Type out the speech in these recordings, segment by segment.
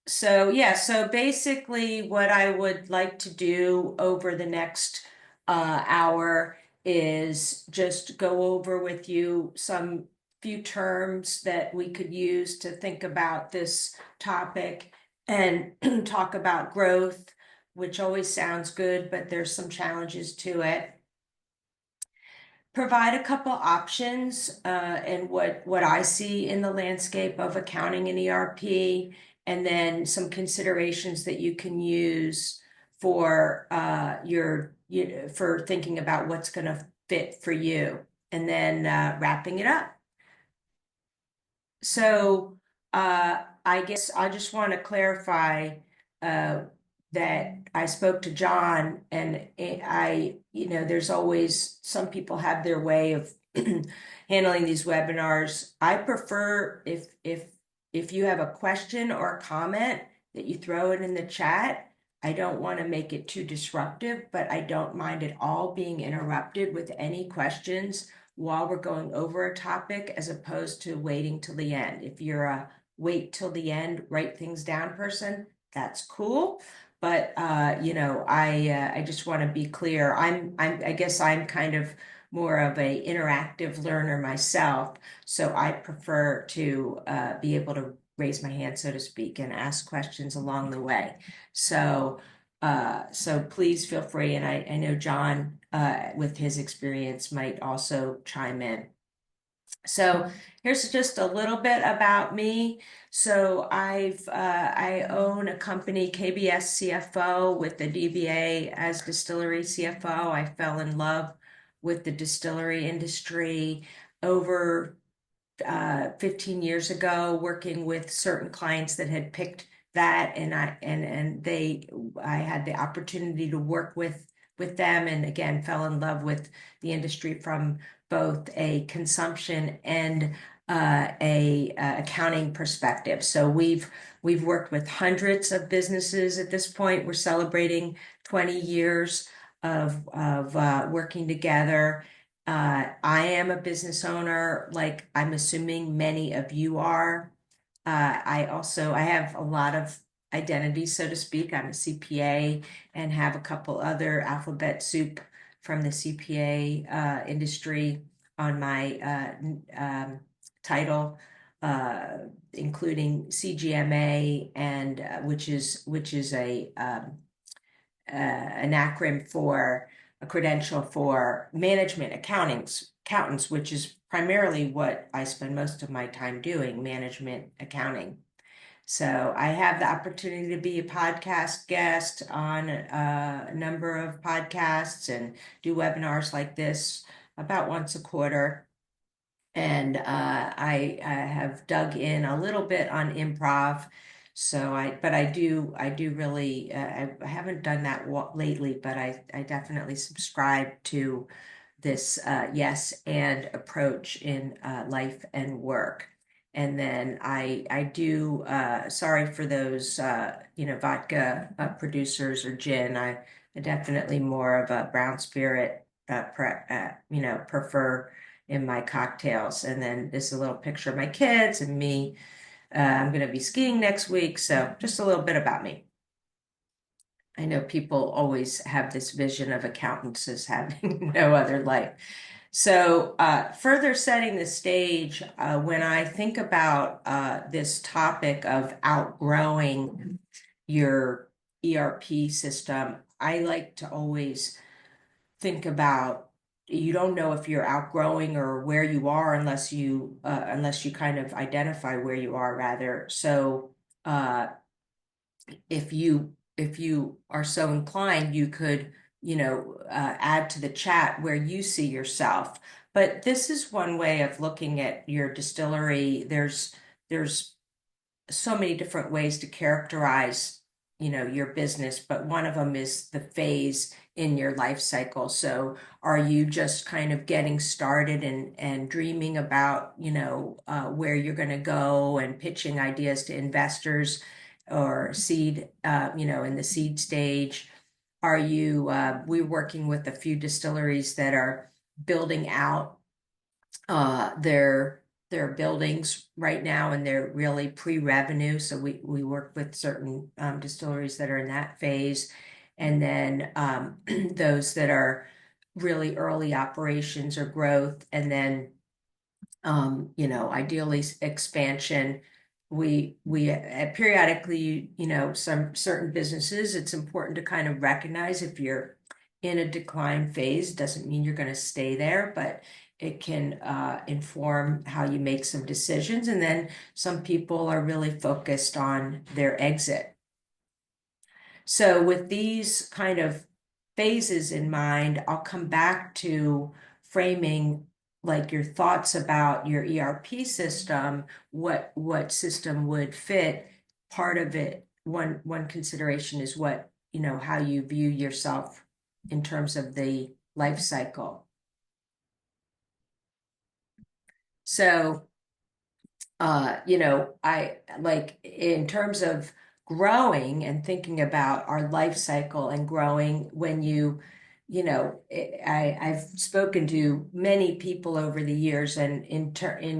So basically what I would like to do over the next hour is just go over with you some few terms that we could use to think about this topic and talk about growth, which always sounds good, but there's some challenges to it. Provide a couple options and what I see in the landscape of accounting and ERP, and then some considerations that you can use for for thinking about what's going to fit for you, and then wrapping it up. So I guess I just want to clarify uh, that I spoke to John, and there's always some people have their way of handling these webinars. I prefer if you have a question or a comment that you throw it in the chat. I don't want to make it too disruptive, but I don't mind at all being interrupted with any questions while we're going over a topic, as opposed to waiting till the end. If you're a wait till the end, write things down person, that's cool. But I just want to be clear. I guess I'm kind of more of a interactive learner myself, so I prefer to be able to raise my hand, so to speak, and ask questions along the way. So please feel free, and I know John, with his experience, might also chime in. So here's just a little bit about me. So I own a company, KBS CFO, with the DBA as distillery CFO. I fell in love with the distillery industry over 15 years ago, working with certain clients that had picked that, and I had the opportunity to work with them, and again fell in love with the industry from both a consumption and a accounting perspective. So we've worked with hundreds of businesses at this point. We're celebrating 20 years of working together. I am a business owner, like I'm assuming many of you are. I have a lot of identities, so to speak. I'm a CPA and have a couple other alphabet soup from the CPA industry on my title, including CGMA, and which is a an acronym for a credential for management accountants, which is primarily what I spend most of my time doing, management accounting. So I have the opportunity to be a podcast guest on a number of podcasts and do webinars like this about once a quarter. And I have dug in a little bit on improv. But I do really, I haven't done that lately, but I definitely subscribe to this yes and approach in life and work. And then I do, sorry for those, vodka producers or gin. I definitely more of a brown spirit, prefer in my cocktails. And then this is a little picture of my kids and me. I'm going to be skiing next week. So just a little bit about me. I know people always have this vision of accountants as having no other life. So, further setting the stage, when I think about this topic of outgrowing your ERP system, I like to always think about, you don't know if you're outgrowing or where you are unless you kind of identify where you are, rather. So if you are so inclined, you could add to the chat where you see yourself. But this is one way of looking at your distillery. There's so many different ways to characterize your business, but one of them is the phase in your life cycle. So are you just kind of getting started and dreaming about where you're going to go and pitching ideas to investors, or seed, in the seed stage? Are you we're working with a few distilleries that are building out their their buildings right now, and they're really pre-revenue. So we work with certain distilleries that are in that phase, and then those that are really early operations or growth, and then ideally expansion. We periodically, some certain businesses, it's important to kind of recognize if you're in a decline phase, doesn't mean you're going to stay there, but it can inform how you make some decisions. And then some people are really focused on their exit. So with these kind of phases in mind, I'll come back to framing like your thoughts about your ERP system, what system would fit. Part of it, one consideration is what, how you view yourself in terms of the life cycle. So I like in terms of growing and thinking about our life cycle and growing when I've spoken to many people over the years, and in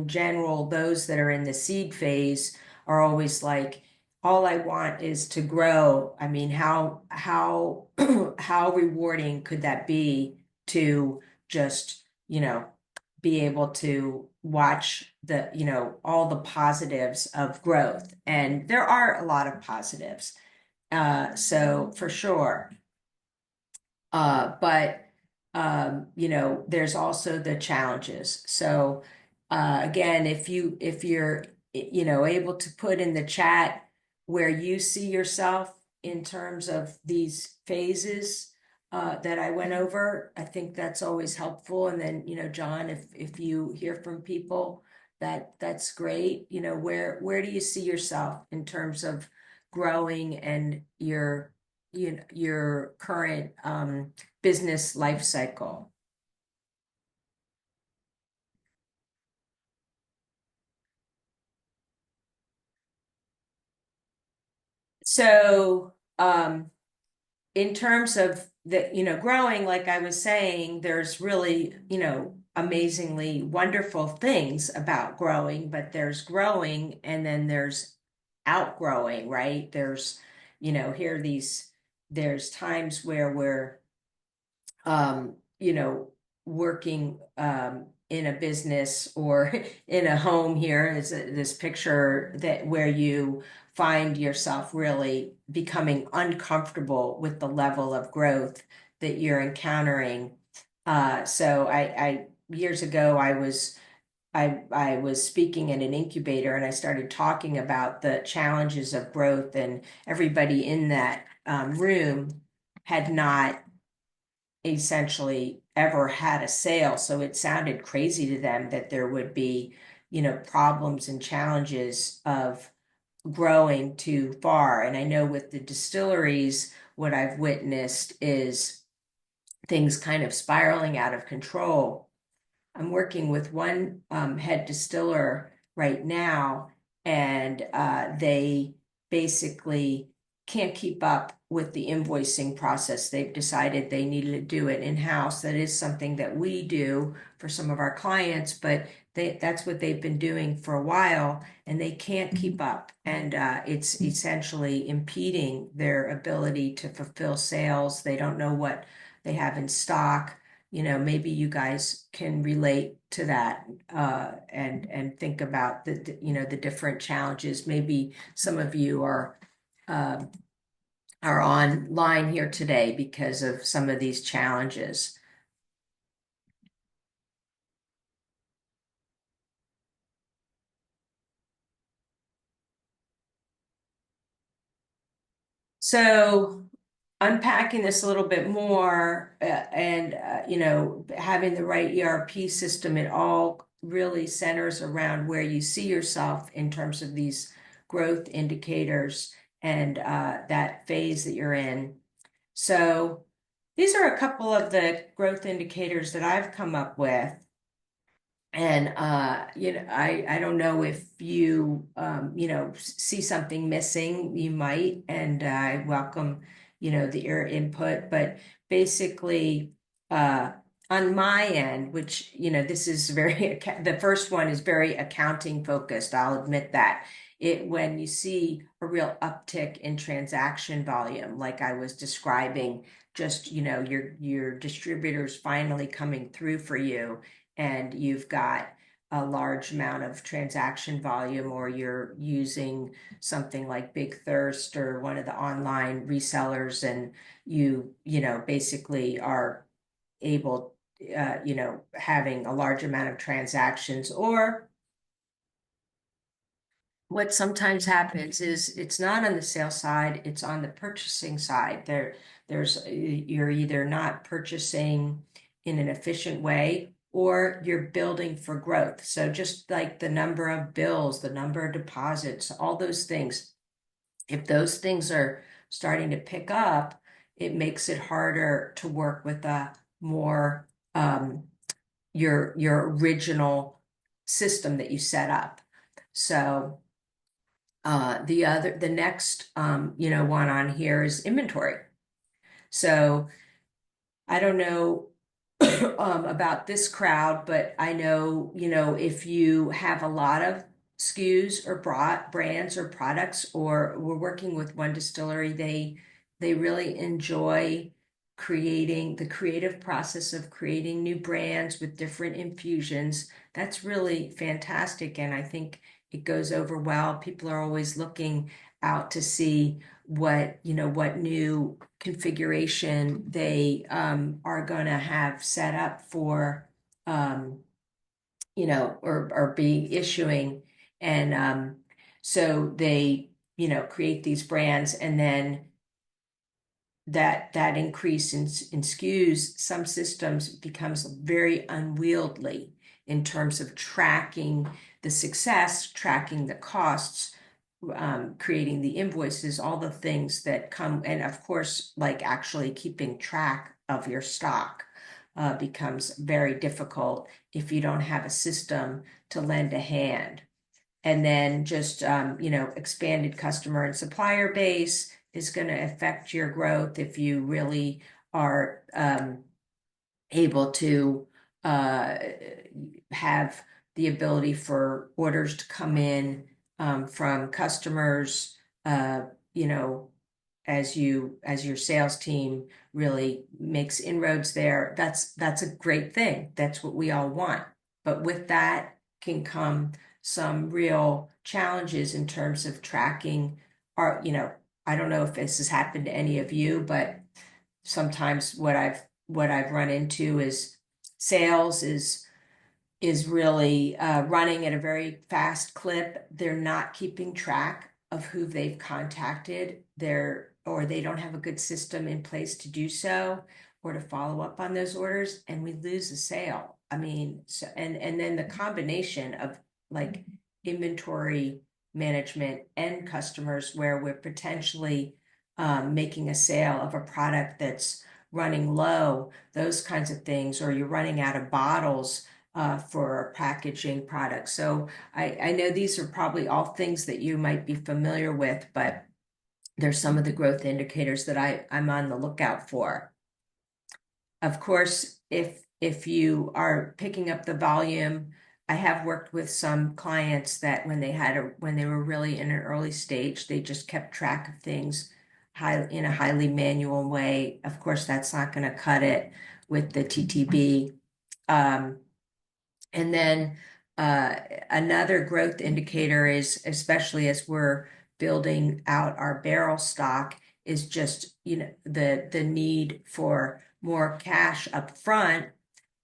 general, those that are in the seed phase are always like, all I want is to grow. I mean, how how rewarding could that be to just, be able to watch all the positives of growth. And there are a lot of positives. So for sure. But there's also the challenges. So again, if you're able to put in the chat where you see yourself in terms of these phases that I went over, I think that's always helpful. And then, John, if you hear from people, that's great. Where do you see yourself in terms of growing and your current business life cycle? So, in terms of growing, like I was saying, there's really, amazingly wonderful things about growing, but there's growing and then there's outgrowing, right? Here there's times where we're um, you know, working in a business or in a home. Here is this picture that where you find yourself really becoming uncomfortable with the level of growth that you're encountering. So I years ago I was speaking in an incubator, and I started talking about the challenges of growth, and everybody in that room had not essentially ever had a sale. So it sounded crazy to them that there would be, problems and challenges of growing too far. And I know with the distilleries, what I've witnessed is things kind of spiraling out of control. I'm working with one head distiller right now, and they basically can't keep up with the invoicing process. They've decided they needed to do it in-house. That is something that we do for some of our clients, but that's what they've been doing for a while, and they can't keep up. And it's essentially impeding their ability to fulfill sales. They don't know what they have in stock. Maybe you guys can relate to that and think about the different challenges. Maybe some of you uh, are online here today because of some of these challenges. So unpacking this a little bit more and having the right ERP system, it all really centers around where you see yourself in terms of these growth indicators and that phase that you're in. So these are a couple of the growth indicators that I've come up with. And I don't know if you see something missing, you might, and I welcome your input. But basically, on my end, which, this is the first one is very accounting focused. I'll admit that. When you see a real uptick in transaction volume, like I was describing, just, your distributors finally coming through for you, and you've got a large amount of transaction volume, or you're using something like Big Thirst or one of the online resellers, and basically are able, having a large amount of transactions. Or what sometimes happens is it's not on the sales side, it's on the purchasing side. You're either not purchasing in an efficient way, or you're building for growth. So just like the number of bills, the number of deposits, all those things, if those things are starting to pick up, it makes it harder to work with a more your original system that you set up. So the next one on here is inventory. So I don't know about this crowd, but I know, if you have a lot of SKUs or brands or products, or we're working with one distillery, they really enjoy creating the creative process of creating new brands with different infusions. That's really fantastic, and I think it goes over well. People are always looking out to see what new configuration they are going to have set up for, or be issuing. And so they, create these brands, and then that increase in SKUs, some systems becomes very unwieldy in terms of tracking the success, tracking the costs, creating the invoices, all the things that come, and of course, like actually keeping track of your stock becomes very difficult if you don't have a system to lend a hand. And then just, expanded customer and supplier base is going to affect your growth if you really are able to uh, have the ability for orders to come in from customers, uh, you know, as your sales team really makes inroads there. That's a great thing. That's what we all want. But with that can come some real challenges in terms of tracking our, I don't know if this has happened to any of you, but sometimes what I've run into is sales is really running at a very fast clip. They're not keeping track of who they've contacted. Or they don't have a good system in place to do so, or to follow up on those orders, and we lose a sale. I mean, so, and then the combination of like inventory management and customers, where we're potentially making a sale of a product that's running low, those kinds of things, or you're running out of bottles for packaging products. So I know these are probably all things that you might be familiar with, but there's some of the growth indicators that I'm on the lookout for. Of course, if you are picking up the volume, I have worked with some clients that when they were really in an early stage, they just kept track of things in a highly manual way. Of course, that's not going to cut it with the TTB. Um, and then another growth indicator is, especially as we're building out our barrel stock, is just, the need for more cash up front,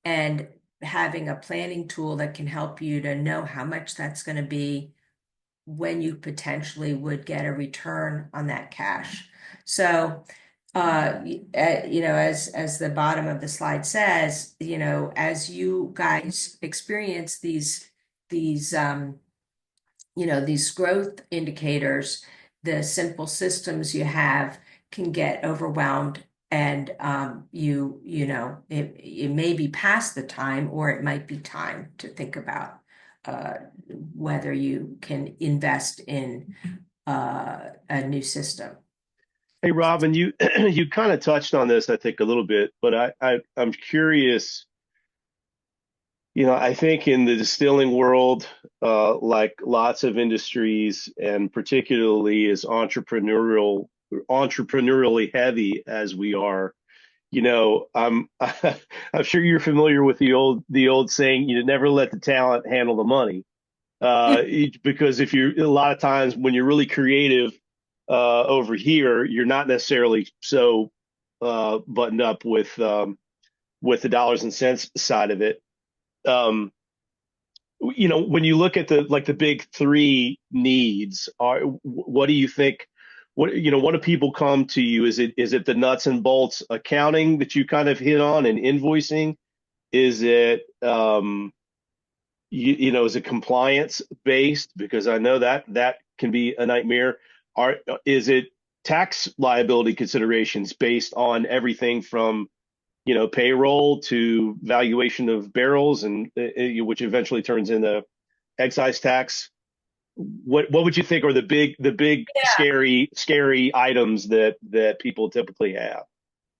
and having a planning tool that can help you to know how much that's going to be when you potentially would get a return on that cash. So as the bottom of the slide says, as you guys experience these growth indicators, the simple systems you have can get overwhelmed, and it may be past the time, or it might be time to think about uh, whether you can invest in a new system. Hey, Robin, you you kind of touched on this, I think, a little bit, but I'm curious. I think in the distilling world, like lots of industries, and particularly as entrepreneurially heavy as we are, I'm I'm sure you're familiar with the old saying, you never let the talent handle the money. Because if you're a lot of times when you're really creative over here, you're not necessarily so buttoned up with the dollars and cents side of it. Um, when you look at the big three needs, what do you think? What do people come to you? Is it the nuts and bolts accounting that you kind of hit on and invoicing? Is it is it compliance based? Because I know that can be a nightmare. Is it tax liability considerations based on everything from payroll to valuation of barrels, and which eventually turns into excise tax? What would you think are the big scary items that people typically have?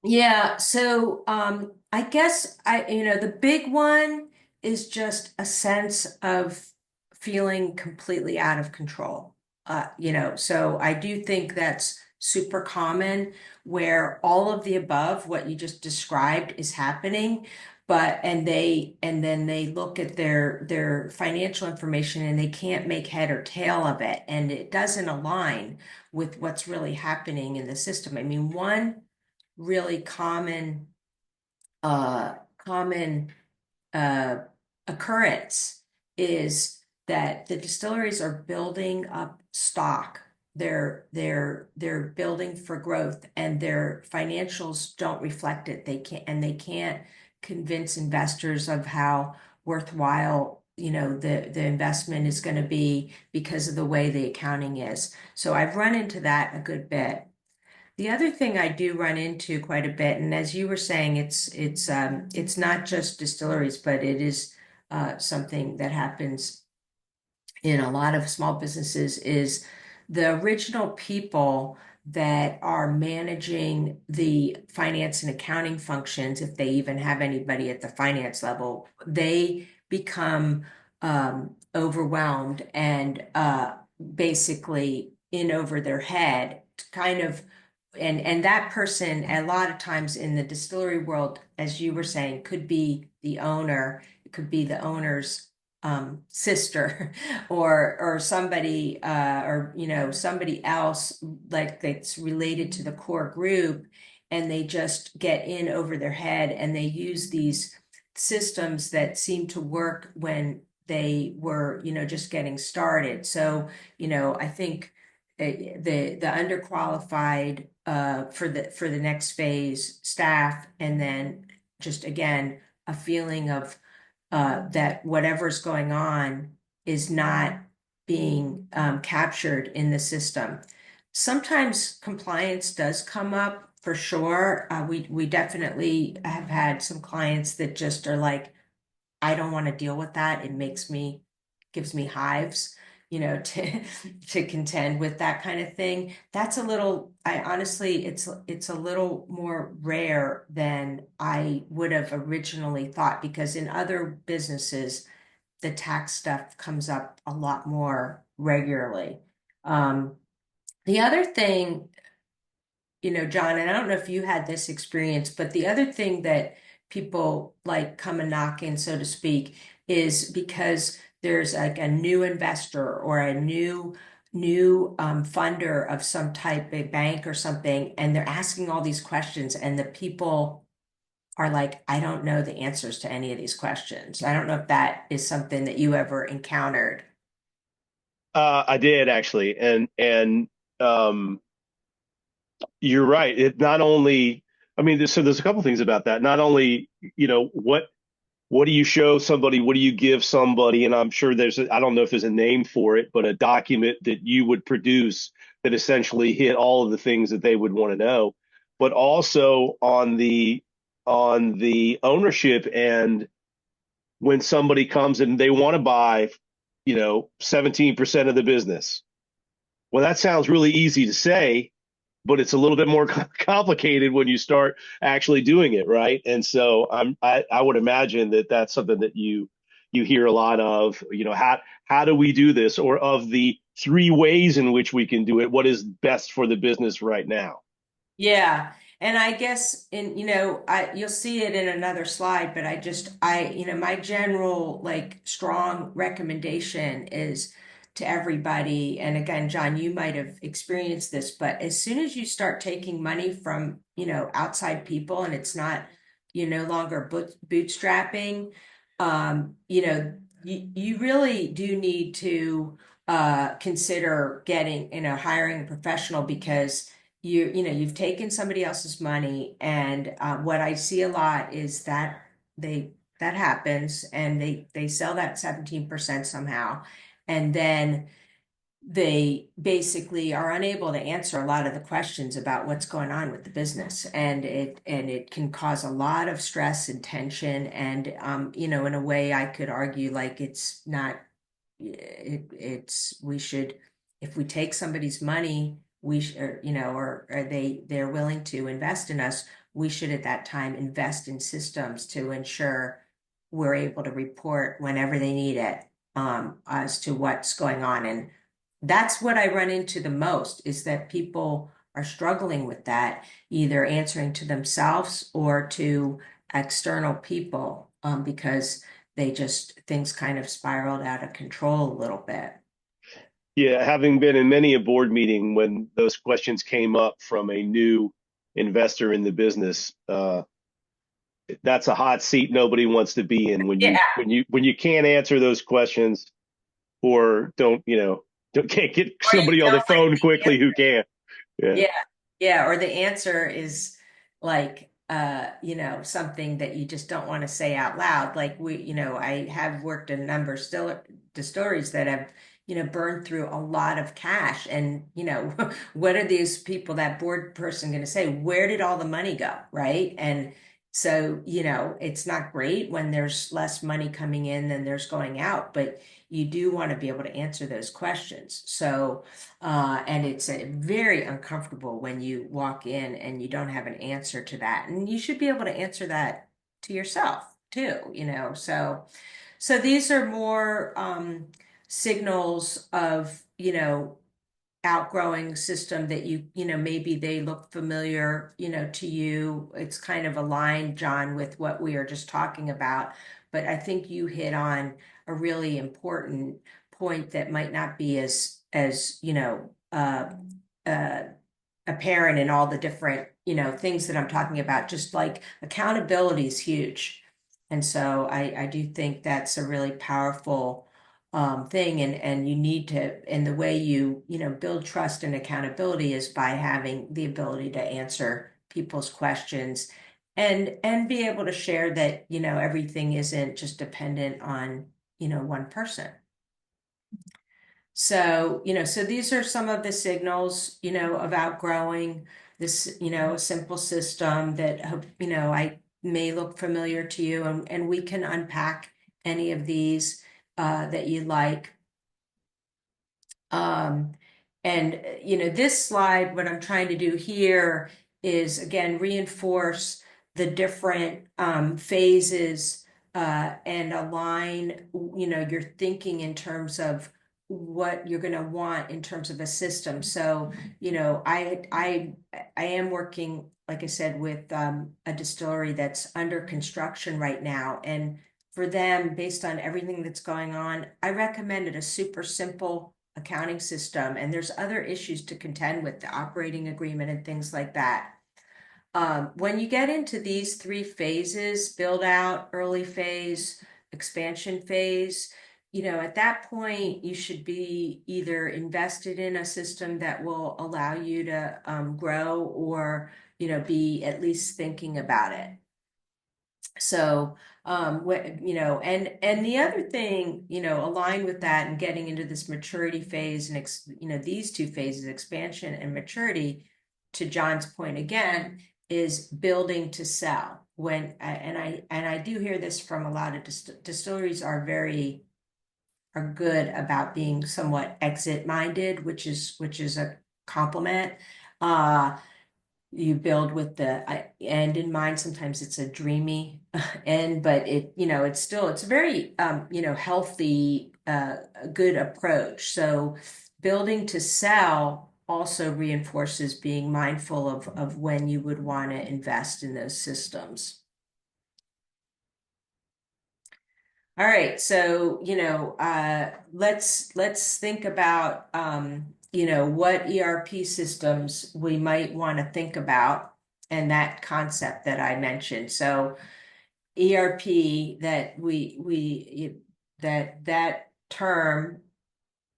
Yeah, so I guess the big one is just a sense of feeling completely out of control. So I do think that's super common where all of the above, what you just described, is happening, but and then they look at their financial information and they can't make head or tail of it, and it doesn't align with what's really happening in the system. I mean, one really uh, common uh, occurrence is that the distilleries are building up stock. They're building for growth, and their financials don't reflect it. They can't convince investors of how worthwhile the investment is going to be because of the way the accounting is. So I've run into that a good bit. The other thing I do run into quite a bit, and as you were saying, it's not just distilleries, but it is something that happens in a lot of small businesses, is the original people that are managing the finance and accounting functions, if they even have anybody at the finance level, they become overwhelmed and basically in over their head, kind of. And that person, a lot of times in the distillery world, as you were saying, could be the owner. It could be the owner's sister, or somebody, or somebody else, like, that's related to the core group, and they just get in over their head, and they use these systems that seem to work when they were just getting started. So I think the underqualified for the next phase staff, and then just again a feeling of that whatever's going on is not being captured in the system. Sometimes compliance does come up for sure. We definitely have had some clients that just are like, I don't want to deal with that. It gives me hives, to to contend with that kind of thing. That's a little, I honestly, it's a little more rare than I would have originally thought, because in other businesses, the tax stuff comes up a lot more regularly. Um, the other thing, John, and I don't know if you had this experience, but the other thing that people like come and knock in, so to speak, is because there's like a new investor or a new funder of some type, a bank or something, and they're asking all these questions, and the people are like, I don't know the answers to any of these questions. I don't know if that is something that you ever encountered. I did actually, and um, you're right. It not only, I mean, there's a couple things about that. Not only, what do you show somebody? What do you give somebody? And I'm sure I don't know if there's a name for it, but a document that you would produce that essentially hit all of the things that they would want to know. But also on the ownership end, when somebody comes and they want to buy, 17% of the business. Well, that sounds really easy to say, but it's a little bit more complicated when you start actually doing it, right? And so I would imagine that that's something that you hear a lot of, how do we do this? Or of the three ways in which we can do it, what is best for the business right now? Yeah. And I guess you'll see it in another slide, but my general like strong recommendation is to everybody. And again, John, you might have experienced this, but as soon as you start taking money from, outside people and it's not, you're no longer bootstrapping, you really do need to consider getting, hiring a professional because you've taken somebody else's money, and what I see a lot is that they that happens, and they sell that 17% somehow, and then they basically are unable to answer a lot of the questions about what's going on with the business, and it can cause a lot of stress and tension, and in a way I could argue like it's not it's we should, if we take somebody's money, we should, or they're willing to invest in us, we should at that time invest in systems to ensure we're able to report whenever they need it, as to what's going on. And that's what I run into the most, is that people are struggling with that, either answering to themselves or to external people, because things kind of spiraled out of control a little bit. Yeah, having been in many a board meeting when those questions came up from a new investor in the business, that's a hot seat nobody wants to be in when Yeah. you can't answer those questions, or can't get Or you somebody on the don't phone like the quickly who can. Yeah. Yeah. Yeah. Or the answer is like, something that you just don't want to say out loud. Like I have worked in a number of still distilleries that have, burned through a lot of cash. And, what are these people, that board person going to say? Where did all the money go? Right. And so, it's not great when there's less money coming in than there's going out, but you do want to be able to answer those questions. So, and it's very uncomfortable when you walk in and you don't have an answer to that. And you should be able to answer that to yourself too, so these are more signals of, outgrowing system that maybe they look familiar, to you. It's kind of aligned, John, with what we are just talking about. But I think you hit on a really important point that might not be as uh, apparent in all the different, things that I'm talking about. Just like accountability is huge. And so I do think that's a really powerful thing. And you need to, and the way build trust and accountability is by having the ability to answer people's questions, and be able to share that, everything isn't just dependent on, one person. So, so these are some of the signals, of outgrowing this, a simple system that, I may look familiar to you, and we can unpack any of these that you like. Um, and this slide, what I'm trying to do here is again reinforce the different phases, and align, your thinking in terms of what you're going to want in terms of a system. So, I am working, like I said, with a distillery that's under construction right now, and for them, based on everything that's going on, I recommended a super simple accounting system. And there's other issues to contend with, the operating agreement and things like that. When you get into these three phases, build out, early phase, expansion phase, at that point, you should be either invested in a system that will allow you to grow, or, be at least thinking about it. So, and the other thing, aligned with that and getting into this maturity phase and, these two phases, expansion and maturity, to John's point again, is building to sell. And I do hear this from a lot of distilleries are good about being somewhat exit minded, which is a compliment. Uh, you build with the end in mind. Sometimes it's a dreamy end, but it's still, it's a very, healthy, good approach. So building to sell also reinforces being mindful of when you would want to invest in those systems. All right, so let's think about what ERP systems we might want to think about and that concept that I mentioned. So ERP that term,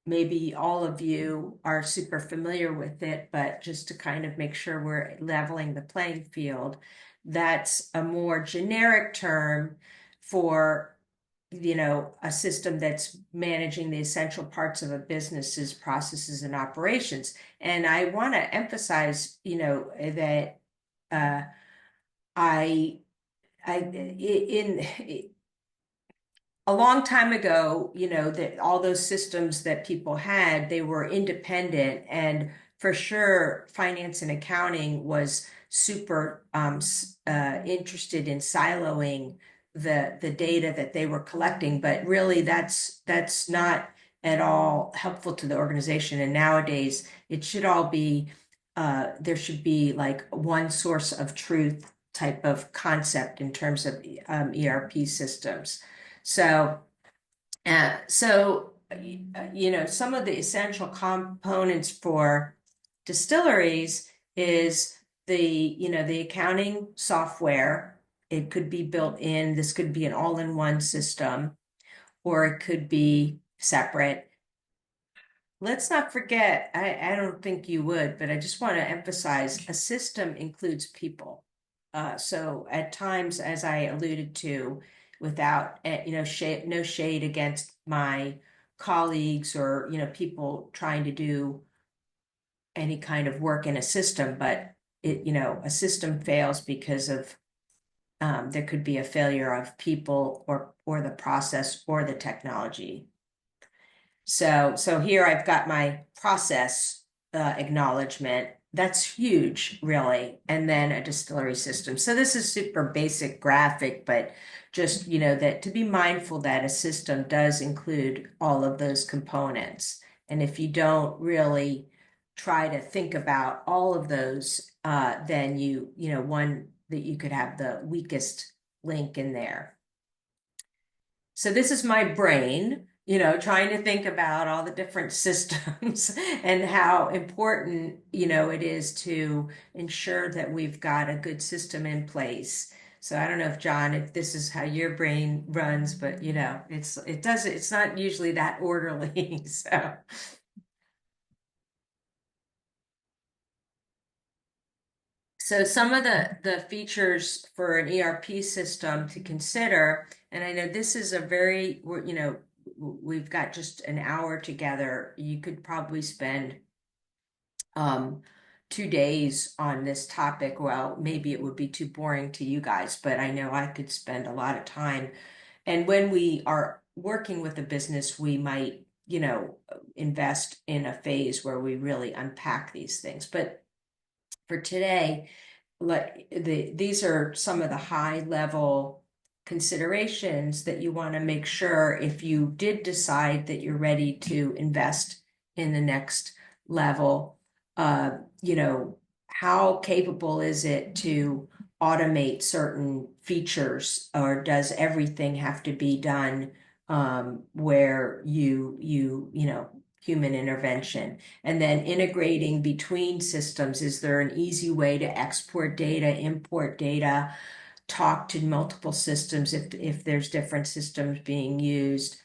maybe all of you are super familiar with it, but just to kind of make sure we're leveling the playing field, that's a more generic term for a system that's managing the essential parts of a business's processes and operations. And I want to emphasize, that uh, in a long time ago, that all those systems that people had, they were independent, and for sure, finance and accounting was super interested in siloing the data that they were collecting, but really that's not at all helpful to the organization. And nowadays, it should all be there should be like one source of truth type of concept in terms of ERP systems. So, some of the essential components for distilleries is the accounting software. It could be built in, this could be an all-in-one system, or it could be separate. Let's not forget, I don't think you would, but I just want to emphasize a system includes people. So at times, as I alluded to, without, no shade against my colleagues or, people trying to do any kind of work in a system, but a system fails because of there could be a failure of people or the process or the technology. So here I've got my process acknowledgement. That's huge, really. And then a distillery system. So this is super basic graphic, but just, that to be mindful that a system does include all of those components. And if you don't really try to think about all of those, then one that you could have the weakest link in there. So this is my brain, trying to think about all the different systems and how important, it is to ensure that we've got a good system in place. So I don't know if John, if this is how your brain runs, but it's not usually that orderly. So some of the features for an ERP system to consider, and I know this is a very, we've got just an hour together. You could probably spend um 2 days on this topic. Well, maybe it would be too boring to you guys, but I know I could spend a lot of time. And when we are working with a business, we might, invest in a phase where we really unpack these things. But for today, these are some of the high level considerations that you want to make sure if you did decide that you're ready to invest in the next level, uh, how capable is it to automate certain features, or does everything have to be done where human intervention? And then integrating between systems. Is there an easy way to export data, import data, talk to multiple systems if there's different systems being used?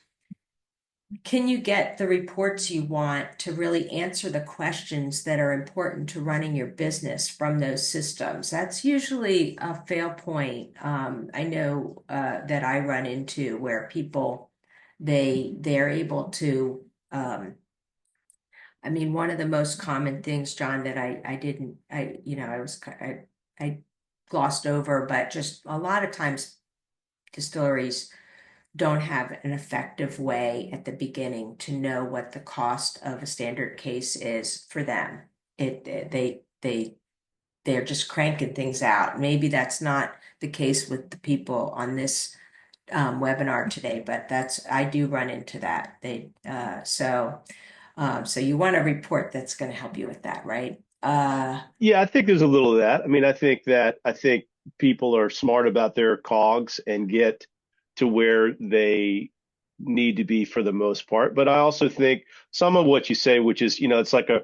Can you get the reports you want to really answer the questions that are important to running your business from those systems? That's usually a fail point. I know that I run into where people they're able to I mean, one of the most common things, John, that I didn't, I glossed over, but just a lot of times distilleries don't have an effective way at the beginning to know what the cost of a standard case is for them. They they're just cranking things out. Maybe that's not the case with the people on this webinar today, but I do run into that. So you want a report that's going to help you with that, right? Yeah, I think there's a little of that. I mean, I think people are smart about their cogs and get to where they need to be for the most part. But I also think some of what you say, which is, it's like a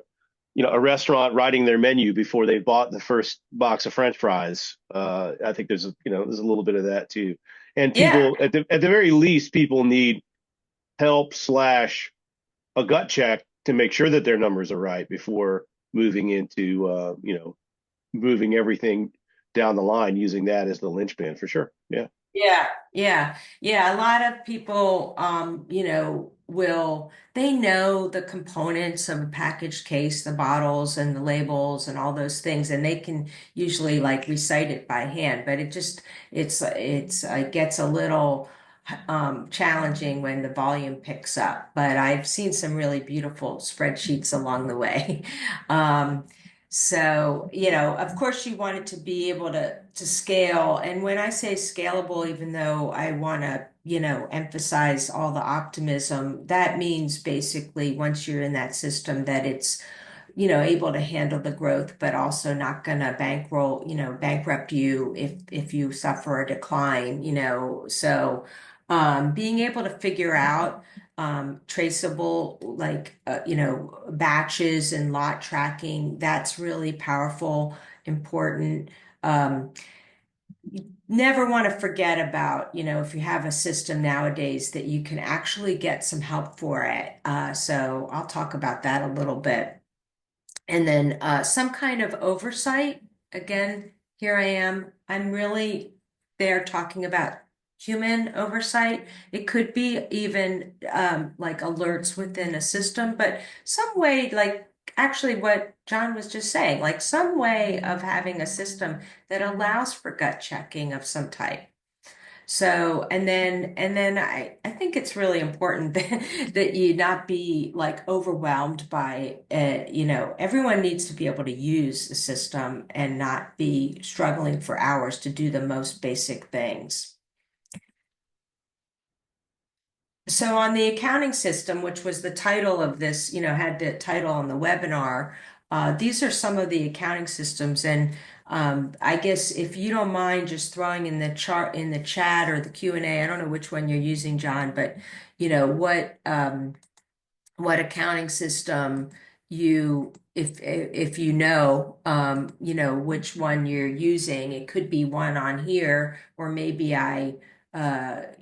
restaurant writing their menu before they bought the first box of French fries. I think there's a little bit of that too. And Yeah, people at the very least, people need help slash a gut check to make sure that their numbers are right before moving into moving everything down the line using that as the linchpin for sure. Yeah. yeah, yeah. A lot of people, they know the components of a packaged case, the bottles and the labels and all those things, and they can usually like recite it by hand, but it gets a little challenging when the volume picks up. But I've seen some really beautiful spreadsheets along the way. Um, So, of course you want it to be able to scale. And when I say scalable, even though I want to, emphasize all the optimism, that means basically once you're in that system that it's, able to handle the growth, but also not gonna bankrupt you if you suffer a decline, So being able to figure out traceable like batches and lot tracking, that's really powerful, important. Um, Never want to forget about, if you have a system nowadays that you can actually get some help for it. So I'll talk about that a little bit. And then some kind of oversight. Again, here I am. I'm really there talking about human oversight. It could be even like alerts within a system, but some way, like actually what John was just saying, like some way of having a system that allows for gut checking of some type. So, and then I think it's really important that you not be like overwhelmed by, everyone needs to be able to use the system and not be struggling for hours to do the most basic things. So on the accounting system, which was the title of this, had the title on the webinar, these are some of the accounting systems. And I guess if you don't mind just throwing in the chart in the chat or the Q&A, I don't know which one you're using, John, but what accounting system if you know which one you're using. It could be one on here, or maybe I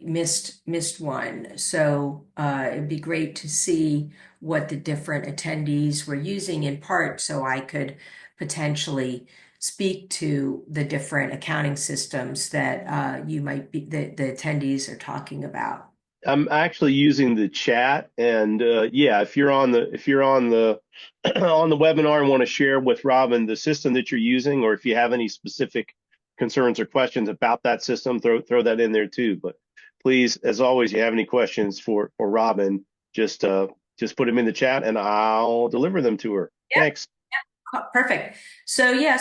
missed one. So it'd be great to see what the different attendees were using, in part so I could potentially speak to the different accounting systems that you might be the attendees are talking about. I'm actually using the chat, and yeah, if you're on the on the webinar and want to share with Robin the system that you're using, or if you have any specific concerns or questions about that system, throw that in there too. But please, as always, you have any questions for Robin, just put them in the chat, and I'll deliver them to her. Thanks. Perfect. So yeah,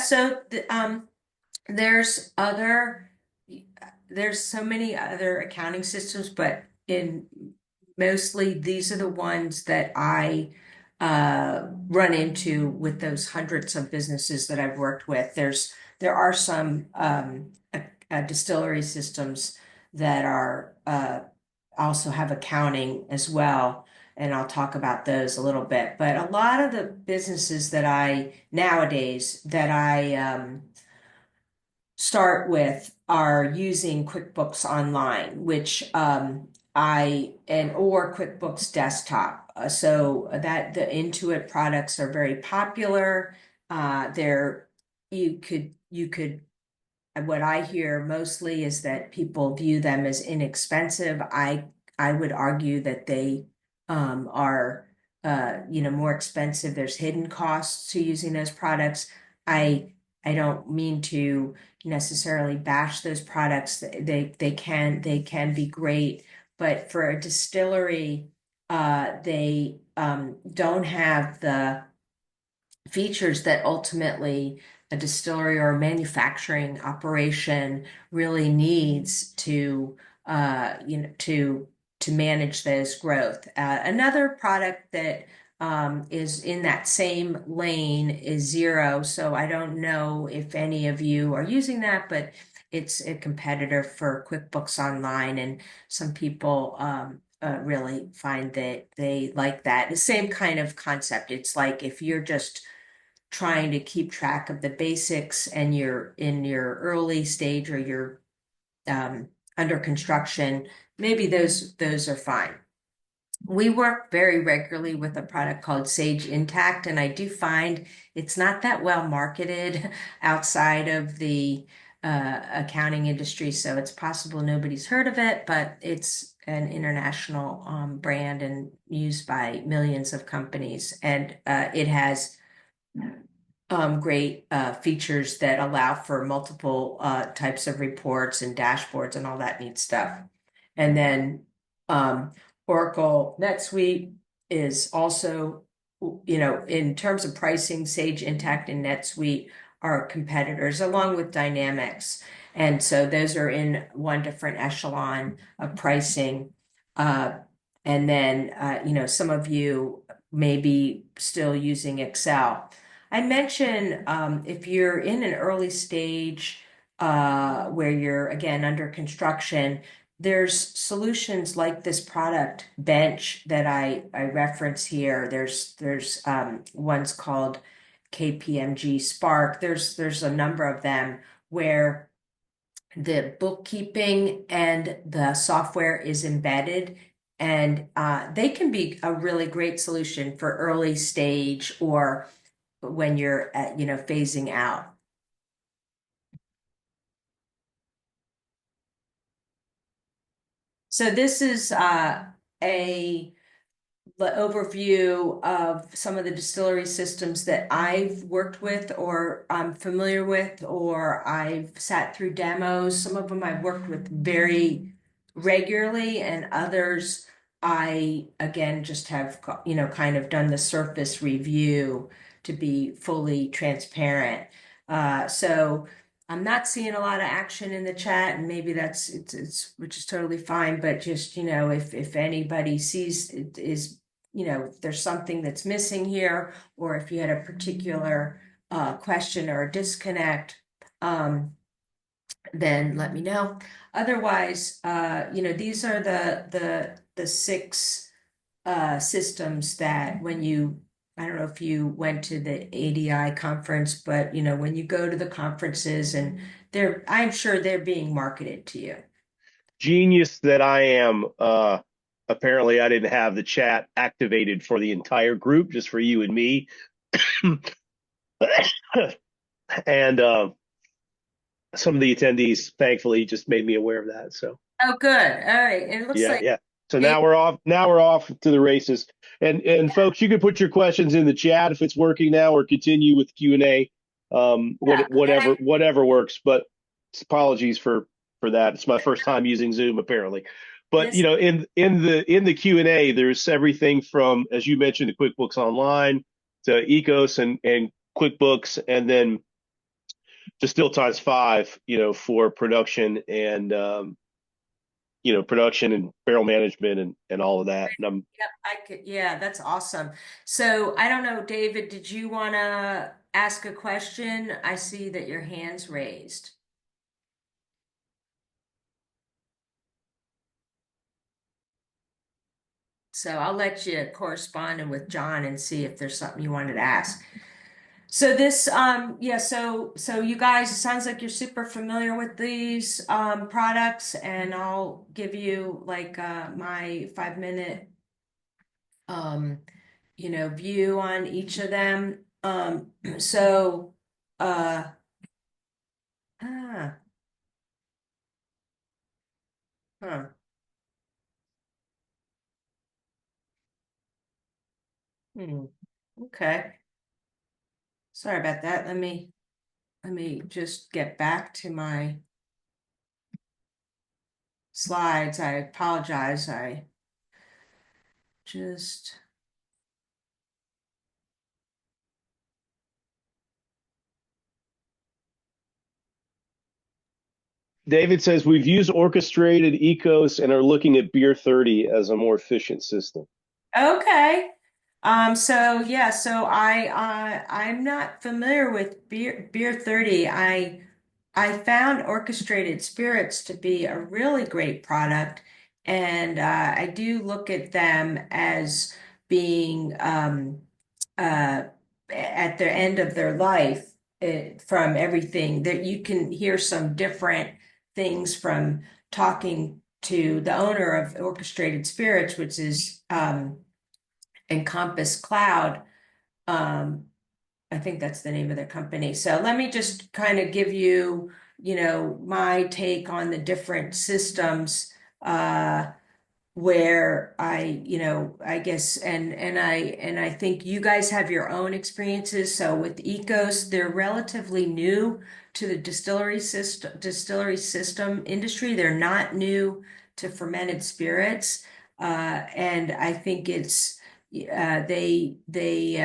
there's other there's so many other accounting systems, but in mostly these are the ones that I run into with those hundreds of businesses that I've worked with. There are some distillery systems that are also have accounting as well, and I'll talk about those a little bit. But a lot of the businesses that I nowadays that I start with are using QuickBooks Online, which or QuickBooks Desktop. So that the Intuit products are very popular. They're you could what I hear mostly is that people view them as inexpensive. I would argue that they are more expensive. There's hidden costs to using those products. I don't mean to necessarily bash those products. They can be great, but for a distillery, they don't have the features that ultimately a distillery or a manufacturing operation really needs to, to manage those growth. Another product that is in that same lane is Zero. So I don't know if any of you are using that, but it's a competitor for QuickBooks Online, and some people really find that they like that. The same kind of concept. It's like if you're just trying to keep track of the basics and you're in your early stage or you're under construction, maybe those are fine. We work very regularly with a product called Sage Intact, and I do find it's not that well marketed outside of the accounting industry, so it's possible nobody's heard of it, but it's an international brand and used by millions of companies, and it has great features that allow for multiple types of reports and dashboards and all that neat stuff. And then um, Oracle NetSuite is also, in terms of pricing, Sage Intacct and NetSuite are competitors along with Dynamics. And so those are in one different echelon of pricing. Uh, and then, some of you may be still using Excel. I mentioned if you're in an early stage where you're again under construction, there's solutions like this product bench that I reference here. There's one's called KPMG Spark. There's a number of them where the bookkeeping and the software is embedded, and they can be a really great solution for early stage or when you're at, phasing out. So this is a the overview of some of the distillery systems that I've worked with or I'm familiar with, or I've sat through demos. Some of them I've worked with very regularly, and others I, again, just have, kind of done the surface review to be fully transparent. So I'm not seeing a lot of action in the chat, and maybe it's which is totally fine. But just, if anybody sees it is, if there's something that's missing here, or if you had a particular question or a disconnect, then let me know. Otherwise, these are the six systems that when you, I don't know if you went to the ADI conference, but when you go to the conferences and I'm sure they're being marketed to you. Genius that I am. Apparently, I didn't have the chat activated for the entire group, just for you and me. And some of the attendees, thankfully, just made me aware of that. So Oh, good. All right. And it looks yeah, like yeah. So Dave, now we're off. Now we're off to the races. And folks, you can put your questions in the chat if it's working now, or continue with Q&A. yeah, and Whatever works. But apologies for that. It's my first time using Zoom, apparently. But this in the Q&A, there's everything from, as you mentioned, the QuickBooks Online to Ecos and QuickBooks, and then Distill times five, for production and production and barrel management and all of that. And I'm Yep, I could, yeah, that's awesome. So I don't know, David, did you want to ask a question? I see that your hand's raised. So I'll let you correspond with John and see if there's something you wanted to ask. So this, yeah, so you guys, it sounds like you're super familiar with these products, and I'll give you like my 5 minute um, view on each of them. So uh ah, huh. Hmm. Okay. Sorry about that. Let me just get back to my slides. I apologize. I just David says we've used orchestrated ecos and are looking at Beer 30 as a more efficient system. Okay. So yeah, so I'm not familiar with Beer 30. I found Orchestrated Spirits to be a really great product, and I do look at them as being uh, at the end of their life, from everything that you can hear some different things from talking to the owner of Orchestrated Spirits, which is Encompass Cloud. Um, I think that's the name of their company. So let me just kind of give you, my take on the different systems, where I guess, and I think you guys have your own experiences. So with Ecos, they're relatively new to the distillery system industry. They're not new to fermented spirits. And I think they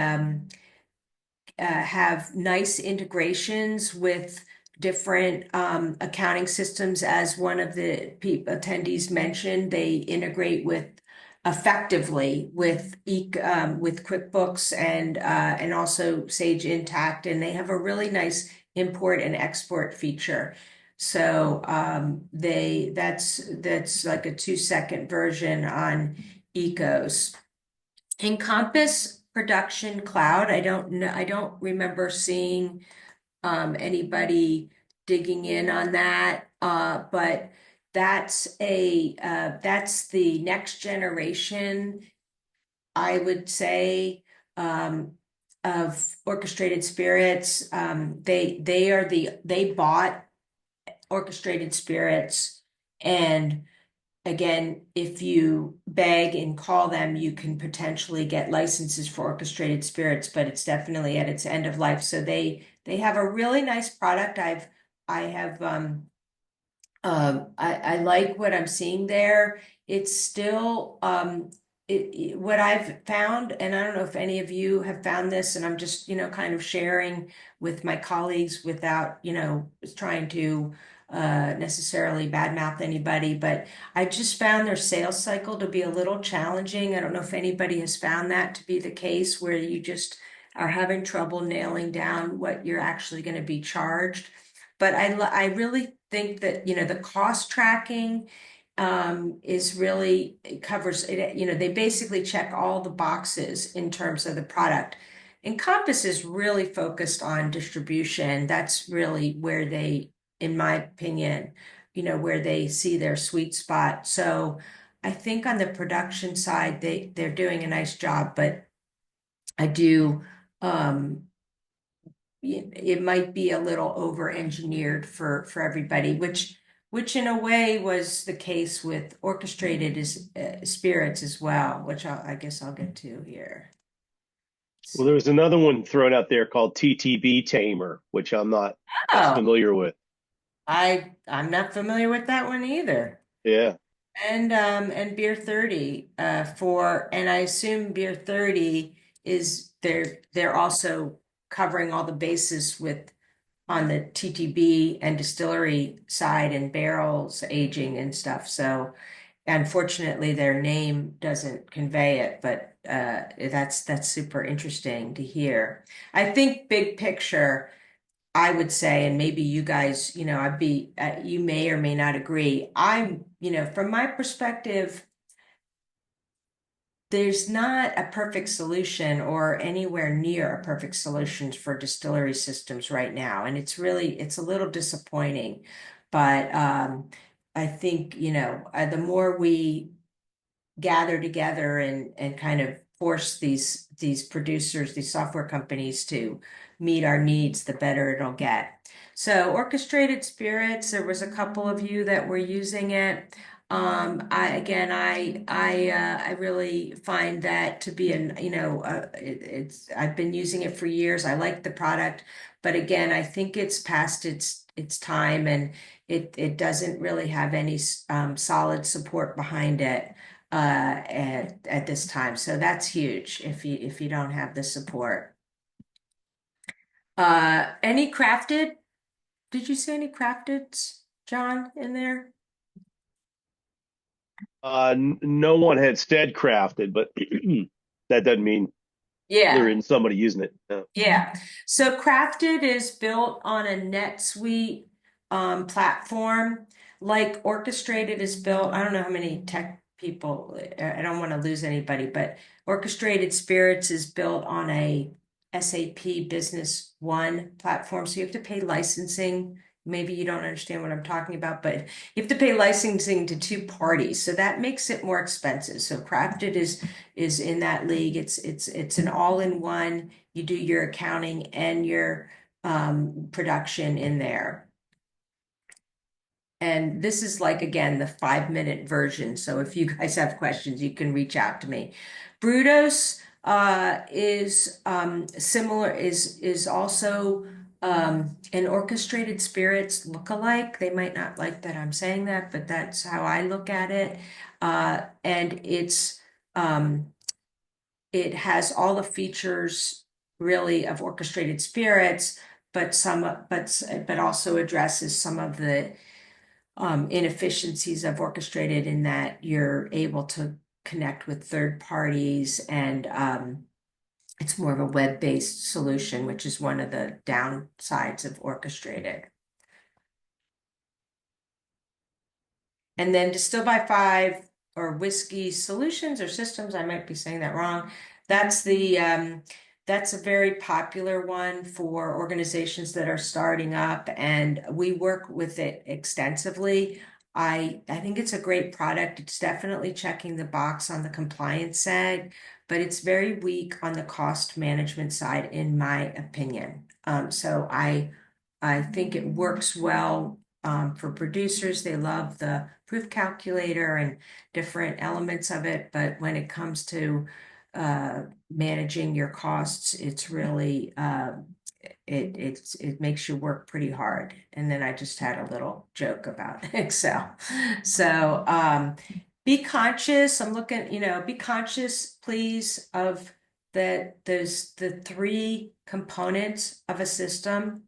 have nice integrations with different accounting systems. As one of the attendees mentioned, they integrate effectively with QuickBooks and also Sage Intacct, and they have a really nice import and export feature. So that's like a 2-second version on Ecos. Encompass Production Cloud, I don't know, I don't remember seeing anybody digging in on that. But that's the next generation, I would say, um, of Orchestrated Spirits. They bought Orchestrated Spirits, and again, if you beg and call them, you can potentially get licenses for Orchestrated Spirits, but it's definitely at its end of life. So they have a really nice product. I have I like what I'm seeing there. It's still what I've found, and I don't know if any of you have found this, and I'm just, kind of sharing with my colleagues without, trying to necessarily badmouth anybody, but I just found their sales cycle to be a little challenging. I don't know if anybody has found that to be the case, where you just are having trouble nailing down what you're actually going to be charged. But I really think that, the cost tracking is really, it covers it. They basically check all the boxes in terms of the product. Encompass is really focused on distribution. That's really where they, in my opinion, where they see their sweet spot. So I think on the production side, they're doing a nice job, but I do, um, it might be a little over engineered for everybody, which in a way was the case with orchestrated spirits as well, which I guess I'll get to here. Well, there was another one thrown out there called TTB Tamer, which I'm not as Oh, familiar with. I'm not familiar with that one either. Yeah. And Beer 30, and I assume Beer 30 is they're also covering all the bases with on the TTB and distillery side and barrels aging and stuff. So unfortunately, their name doesn't convey it, but that's super interesting to hear. I think big picture, I would say, and maybe you guys, you may or may not agree. From my perspective, there's not a perfect solution or anywhere near a perfect solution for distillery systems right now. And it's a little disappointing. But I think, the more we gather together and kind of force these producers, these software companies to meet our needs, the better it'll get. So orchestrated spirits, there was a couple of you that were using it. I really find that to be it's I've been using it for years. I like the product, but again, I think it's past its time, and it doesn't really have any solid support behind it at this time. So that's huge if you don't have the support. Any crafted? Did you say any crafted, John, in there? No one had said crafted, but that doesn't mean there Yeah. isn't somebody using it. Yeah. So Crafted is built on a NetSuite platform. Like Orchestrated is built, I don't know how many tech people, I don't want to lose anybody, but Orchestrated Spirits is built on a SAP Business One platform. So you have to pay licensing. Maybe you don't understand what I'm talking about, but you have to pay licensing to two parties. So that makes it more expensive. So Crafted is in that league. It's an all-in-one. You do your accounting and your production in there. And this is like, again, the 5-minute version. So if you guys have questions, you can reach out to me. Brutus is similar, is also an orchestrated spirits lookalike. They might not like that I'm saying that, but that's how I look at it. And um, it has all the features really of orchestrated spirits, but but also addresses some of the inefficiencies of orchestrated in that you're able to connect with third parties and it's more of a web-based solution, which is one of the downsides of orchestrated. And then Distill by Five or Whiskey Solutions or Systems, I might be saying that wrong. That's that's a very popular one for organizations that are starting up, and we work with it extensively. I think it's a great product. It's definitely checking the box on the compliance side, but it's very weak on the cost management side, in my opinion. So I think it works well for producers. They love the proof calculator and different elements of it, but when it comes to managing your costs, it's really it makes you work pretty hard. And then I just had a little joke about Excel. So be conscious. I'm looking, be conscious, please, of that there's the three components of a system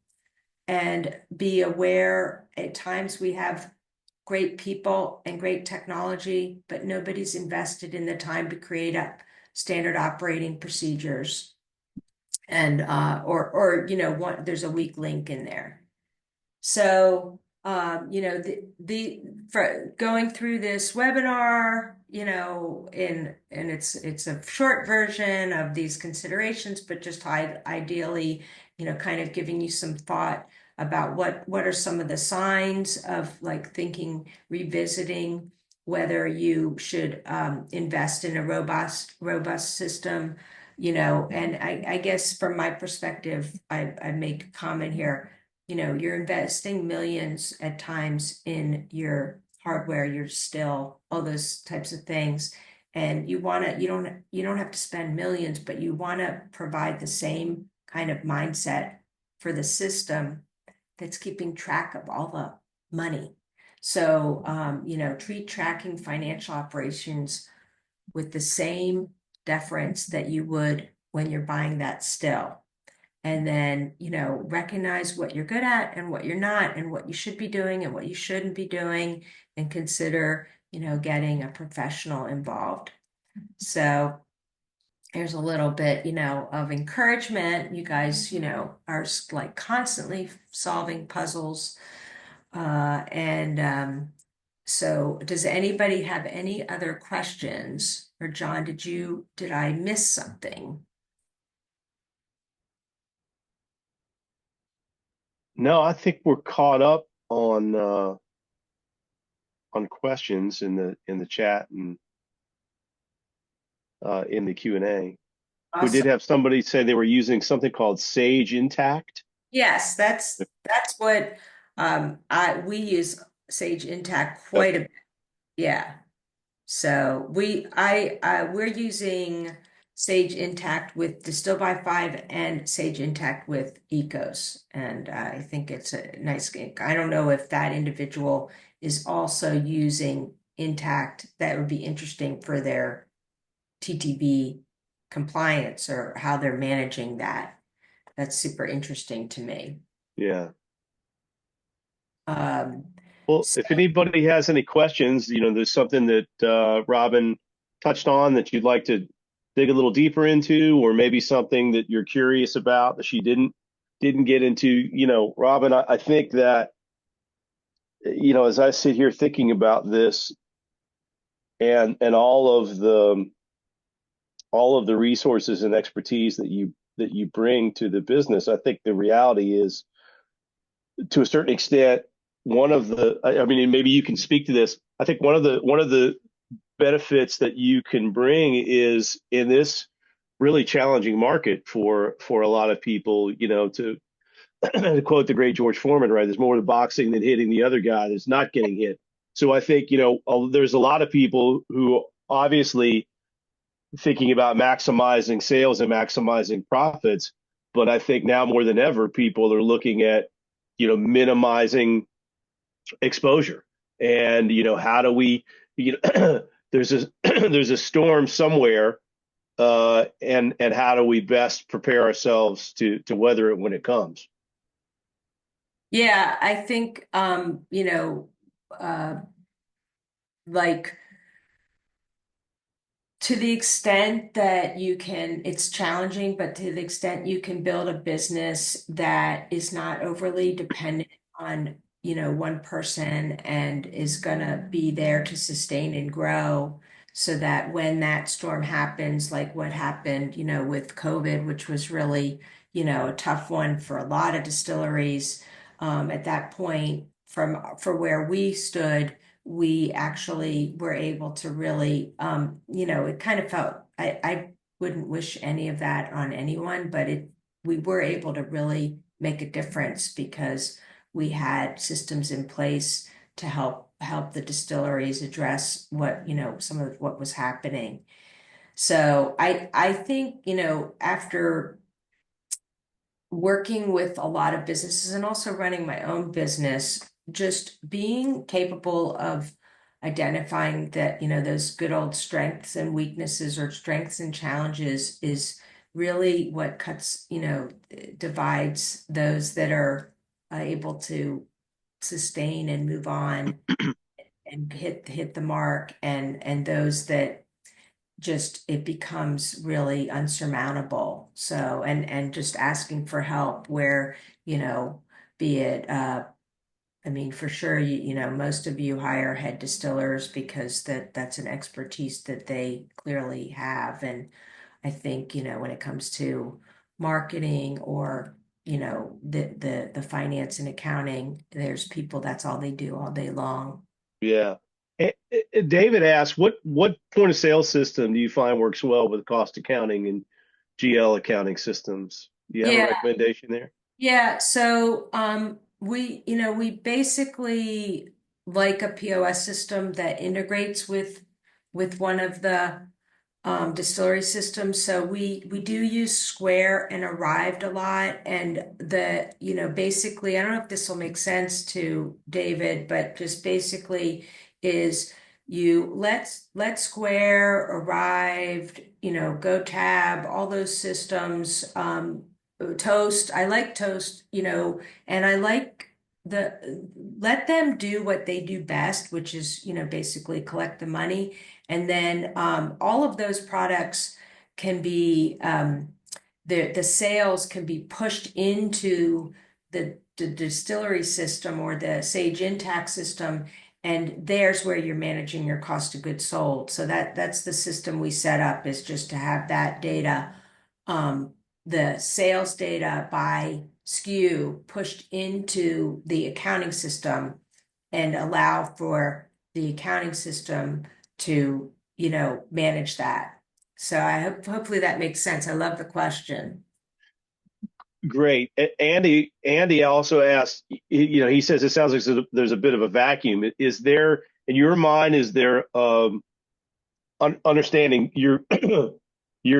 and be aware at times we have great people and great technology, but nobody's invested in the time to create up standard operating procedures. And or there's a weak link in there. So, for going through this webinar, and it's a short version of these considerations, but just ideally, kind of giving you some thought about what are some of the signs of like thinking, revisiting whether you should invest in a robust system, and I guess from my perspective, I make a comment here, you're investing millions at times in your hardware, your still, all those types of things. And you don't have to spend millions, but you want to provide the same kind of mindset for the system that's keeping track of all the money. So, treat tracking financial operations with the same deference that you would when you're buying that still, and then recognize what you're good at and what you're not and what you should be doing and what you shouldn't be doing, and consider getting a professional involved. So there's a little bit of encouragement. You guys are like constantly solving puzzles, and so does anybody have any other questions? Or John, did I miss something? No, I think we're caught up on questions in the chat and in the Q&A. We did Awesome. have somebody say they were using something called Sage Intact. Yes, that's what I we use Sage Intacct quite a Okay. bit. Yeah. So we're using Sage Intacct with Distill by Five and Sage Intacct with Ecos. And I think it's a nice gig. I don't know if that individual is also using Intact. That would be interesting for their TTB compliance or how they're managing that. That's super interesting to me. Yeah. Um, Well, if anybody has any questions, there's something that Robin touched on that you'd like to dig a little deeper into, or maybe something that you're curious about that she didn't get into. Robin, I think that as I sit here thinking about this and all of the resources and expertise that you bring to the business, I think the reality is, to a certain extent, one of the I mean, and maybe you can speak to this. I think one of the benefits that you can bring is, in this really challenging market for a lot of people, to to quote the great George Foreman, right? There's more to boxing than hitting the other guy that's not getting hit. So I think, there's a lot of people who obviously thinking about maximizing sales and maximizing profits, but I think now more than ever, people are looking at, minimizing exposure. And how do we, there's a there's a storm somewhere, and how do we best prepare ourselves to weather it when it comes? Yeah, I think uh like to the extent that you can, it's challenging, but to the extent you can build a business that is not overly dependent on, one person and is gonna be there to sustain and grow so that when that storm happens, like what happened, with COVID, which was really, a tough one for a lot of distilleries, at that point for where we stood, we actually were able to really, it kind of felt, I wouldn't wish any of that on anyone, but we were able to really make a difference because we had systems in place to help the distilleries address what, some of what was happening. So I think, after working with a lot of businesses and also running my own business, just being capable of identifying that, those good old strengths and weaknesses or strengths and challenges is really what cuts, divides those that are able to sustain and move on and hit the mark, and those that just it becomes really unsurmountable. So, and just asking for help where, you know, be it I mean, for sure, most of you hire head distillers because that's an expertise that they clearly have. And I think, when it comes to marketing or, the finance and accounting, there's people that's all they do all day long. Yeah. David asked, what point of sale system do you find works well with cost accounting and GL accounting systems? Do you have a Yeah, recommendation there? yeah, so we basically like a POS system that integrates with one of the distillery systems. So we do use Square and Arrived a lot, and basically, I don't know if this will make sense to David, but just basically is you let Square, Arrived, Go Tab, all those systems, Toast. I like Toast, and I like let them do what they do best, which is, basically collect the money. And then all of those products can be the sales can be pushed into the distillery system or the Sage Intact system, and there's where you're managing your cost of goods sold. So that's the system we set up, is just to have that data, um, the sales data by SKU pushed into the accounting system and allow for the accounting system to, manage that. So I hope hopefully that makes sense. I love the question. Great. Andy also asked, he says it sounds like there's a bit of a vacuum. Is there, in your mind, is there understanding you're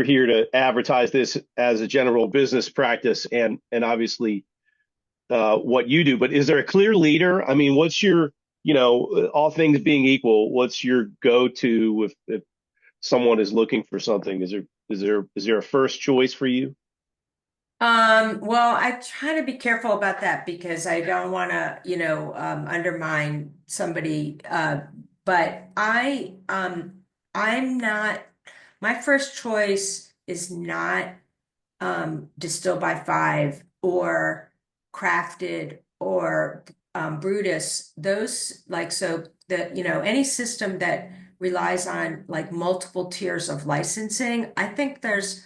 here to advertise this as a general business practice and obviously what you do, but is there a clear leader? I mean, what's your, all things being equal, what's your go-to if someone is looking for something? Is there a first choice for you? Well, I try to be careful about that because I don't want to, undermine somebody. But I'm not, my first choice is not Distilled by Five or Crafted or Brutus. Those like so that any system that relies on like multiple tiers of licensing, I think this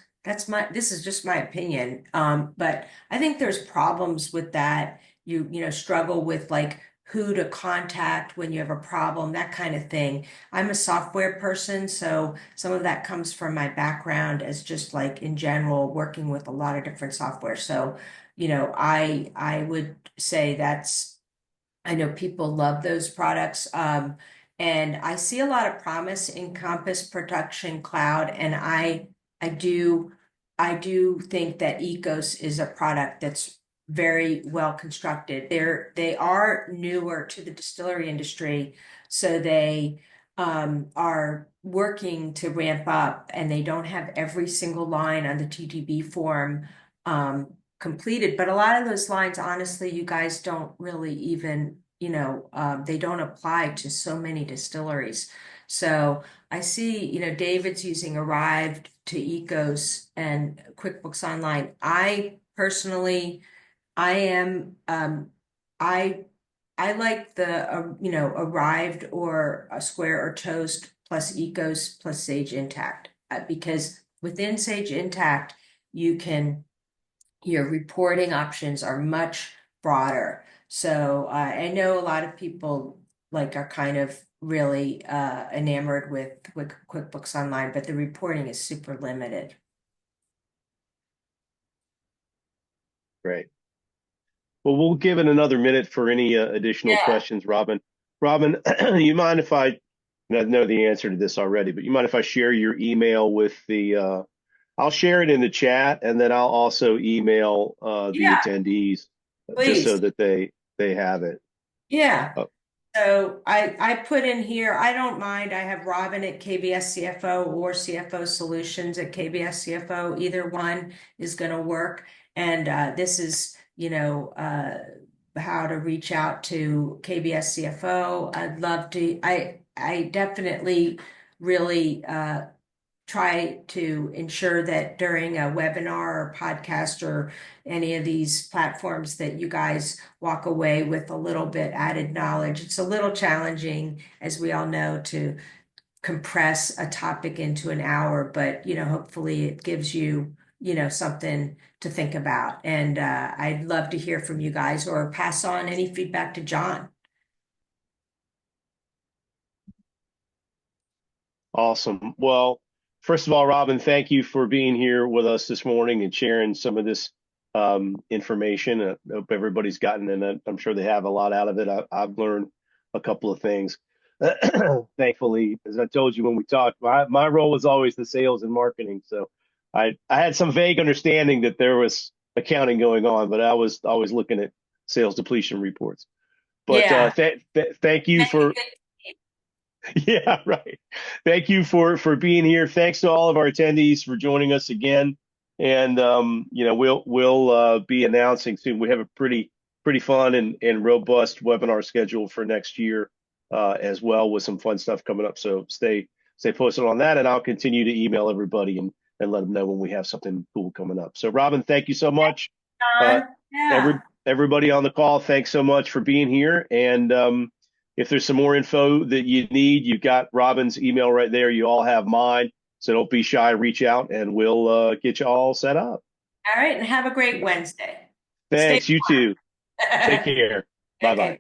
is just my opinion. But I think there's problems with that. You struggle with like who to contact when you have a problem, that kind of thing. I'm a software person, so some of that comes from my background as just like in general working with a lot of different software. So, I would say I know people love those products. And I see a lot of promise in Compass Production Cloud, and I do think that Ecos is a product that's very well constructed. They are newer to the distillery industry, so they are working to ramp up, and they don't have every single line on the TTB form completed. But a lot of those lines, honestly, you guys don't really even, they don't apply to so many distilleries. So I see, David's using Arrived to Ecos and QuickBooks Online. I personally, I am, I I like the Arrived or a Square or Toast plus Ecos plus Sage Intact, because within Sage Intact you can your reporting options are much broader. So I know a lot of people like are kind of really enamored with QuickBooks Online, but the reporting is super limited. Great. Well, we'll give it another minute for any additional Yeah. questions, Robin. Robin, you mind if and I know the answer to this already, but you mind if I share your email with I'll share it in the chat, and then I'll also email the Yeah, attendees just so please. that they have it. Yeah. Oh, So I put in here, I don't mind. I have Robin at KBS CFO or CFO Solutions at KBS CFO. Either one is going to work. And this is, how to reach out to KBS CFO. I'd love to, I definitely really try to ensure that during a webinar or podcast or any of these platforms that you guys walk away with a little bit added knowledge. It's a little challenging, as we all know, to compress a topic into an hour, but hopefully it gives you, something to think about. And I'd love to hear from you guys or pass on any feedback to John. awesome. Well, first of all, Robin, thank you for being here with us this morning and sharing some of this information. I hope everybody's gotten, and I'm sure they have a lot out of it. I've learned a couple of things. Thankfully, as I told you when we talked, my role was always the sales and marketing. So I had some vague understanding that there was accounting going on, but I was always looking at sales depletion reports. But Yeah. thank you for yeah, right. Thank you for being here. Thanks to all of our attendees for joining us again. And we'll be announcing soon. We have a pretty fun and robust webinar schedule for next year as well, with some fun stuff coming up. So stay posted on that, and I'll continue to email everybody and let them know when we have something cool coming up. So Robin, thank you so much. Uh, John. Yeah. everybody on the call, thanks so much for being here. And if there's some more info that you need, you've got Robin's email right there. You all have mine. So don't be shy, reach out, and we'll get you all set up. All right. And have a great Wednesday. Stay Thanks. You too. Take warm. care. Bye Okay. bye.